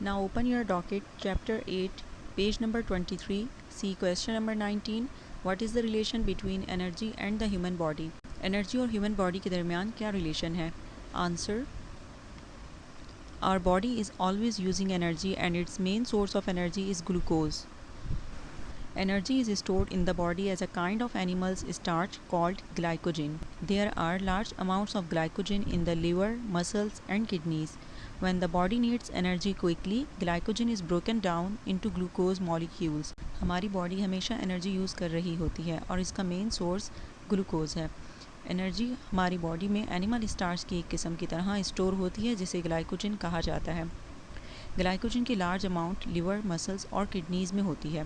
Now open your docket, chapter 8, page number 23. See question number 19. What is the relation between energy and the human body? Energy और human body के दरमियान क्या relation है? Answer. Our body is always using energy and its main source of energy is glucose. Energy is stored in the body as a kind of animal's starch called glycogen. There are large amounts of glycogen in the liver, muscles and kidneys. When the body needs energy quickly, glycogen is broken down into glucose molecules. हमारी body हमेशा energy use कर रही होती है और इसका main source glucose है। Energy हमारी बॉडी में एनिमल स्टार्च की एक किस्म की तरह स्टोर होती है जिसे ग्लाइकोजन कहा जाता है। ग्लाइकोजन की लार्ज अमाउंट लिवर, मसल्स और किडनीज़ में होती है।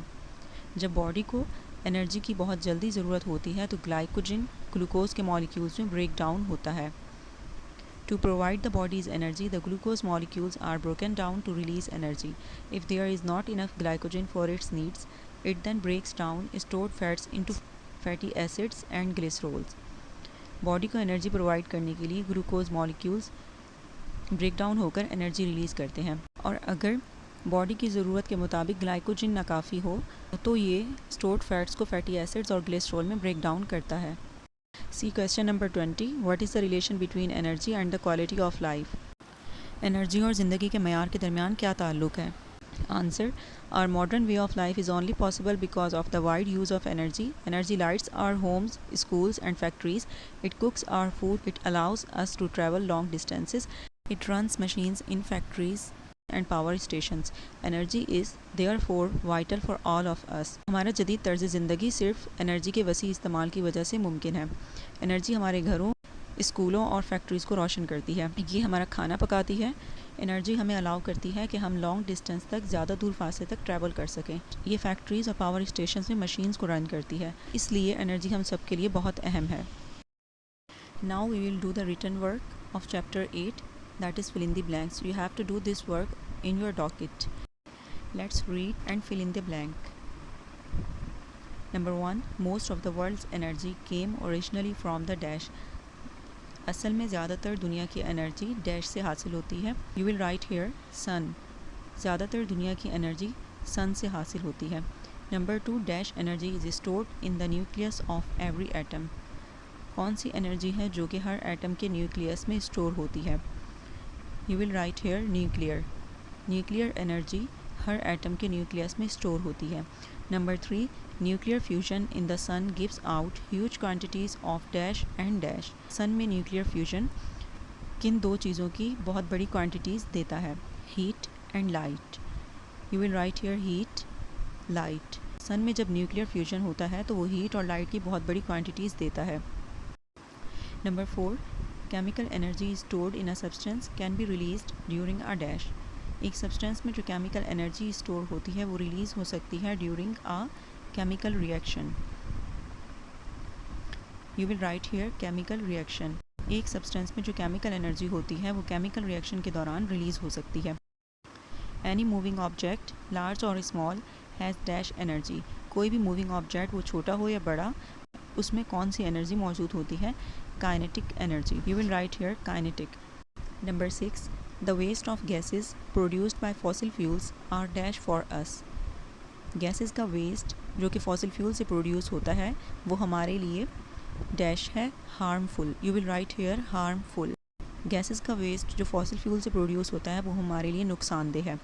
जब बॉडी को एनर्जी की बहुत जल्दी ज़रूरत होती है तो ग्लाइकोजन ग्लूकोज के मॉलिक्यूल्स में ब्रेक डाउन होता है। To provide the body's energy, the glucose molecules are broken down to release energy. If there is not enough glycogen for its needs, it then breaks down stored fats into fatty acids and glycerols. Body को energy provide करने के लिए glucose molecules break down होकर energy release करते हैं और अगर body की ज़रूरत के मुताबिक ग्लाइकोजन नाकाफ़ी हो तो ये स्टोर्ड फैट्स को फैटी एसिड्स और ग्लिसरॉल में ब्रेक डाउन करता है। See question number 20. What is the relation between energy and the quality of life? Energy और ज़िंदगी के मयार के दरमियान क्या ताल्लुक़ है? Answer. Our modern way of life is only possible because of the wide use of energy. Energy lights our homes, schools and factories. It cooks our food. It allows us to travel long distances. It runs machines in factories and power stations. Energy is therefore vital for all of us. हमारा जदीद तर्ज़ ज़िंदगी सिर्फ energy के वसी इस्तेमाल की वजह से मुमकिन है। एनर्जी हमारे घरों, स्कूलों और फैक्ट्रीज़ को रोशन करती है। ये हमारा खाना पकाती है। एनर्जी हमें अलाउ करती है कि हम लॉन्ग डिस्टेंस तक ज़्यादा दूर फासले तक ट्रैवल कर सकें। ये फैक्ट्रीज़ और पावर स्टेशंस में मशीन्स को रन करती है, इसलिए एनर्जी हम सब के लिए बहुत अहम है। Now we will do the written work of chapter 8, that is fill in the blanks. You have to do this work in your docket. Let's read and fill in the blank. Number 1. Most of the world's energy came originally from the dash. असल में ज़्यादातर दुनिया की energy dash से हासिल होती है। You will write here sun. ज़्यादातर दुनिया की एनर्जी सन से हासिल होती है। Number 2. Dash energy is stored in the nucleus of every atom. कौन सी एनर्जी है जो कि हर एटम के न्यूक्लियस में स्टोर होती है? You will write here nuclear. Nuclear energy हर एटम के न्यूक्लियस में स्टोर होती है। Number 3. Nuclear fusion in the sun gives out huge quantities of dash and dash. Sun में न्यूक्लियर फ्यूजन किन दो चीज़ों की बहुत बड़ी क्वांटिटीज़ देता है? Heat and light. You will write here heat, light. Sun में जब न्यूक्लियर फ्यूजन होता है तो वो हीट और लाइट की बहुत बड़ी क्वांटिटीज़ देता है। Number 4. Chemical energy stored in a substance can be released during a dash. एक सब्सटेंस में जो केमिकल एनर्जी स्टोर होती है वो रिलीज़ हो सकती है during a chemical reaction. You will write here chemical reaction. एक सब्सटेंस में जो केमिकल एनर्जी होती है वो केमिकल रिएक्शन के दौरान रिलीज़ हो सकती है। एनी मूविंग ऑब्जेक्ट लार्ज और स्मॉल हैज़ डैश एनर्जी. कोई भी मूविंग ऑब्जेक्ट वो छोटा हो या बड़ा उसमें कौन सी एनर्जी मौजूद होती है? Kinetic energy. You will write here kinetic. Number 6. The waste of gases produced by fossil fuels are dash for us. Gases का वेस्ट जो कि फॉसिल फ्यूल से प्रोड्यूस होता है वो हमारे लिए डैश है, harmful. You will write here harmful. Gases का वेस्ट जो फॉसिल फ्यूल से प्रोड्यूस होता है वो हमारे लिए नुकसानदेह है।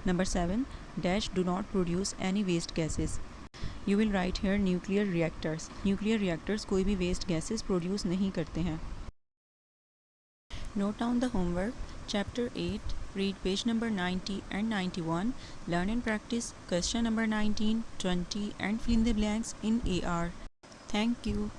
Number 7. Dash do not produce any waste gases. You will write here nuclear reactors. Nuclear reactors कोई भी वेस्ट गैसेस प्रोड्यूस नहीं करते हैं। Note down the homework. Chapter 8. Read page number 90 and 91. Learn and practice question number 19, 20 and fill in the blanks in AR. Thank you.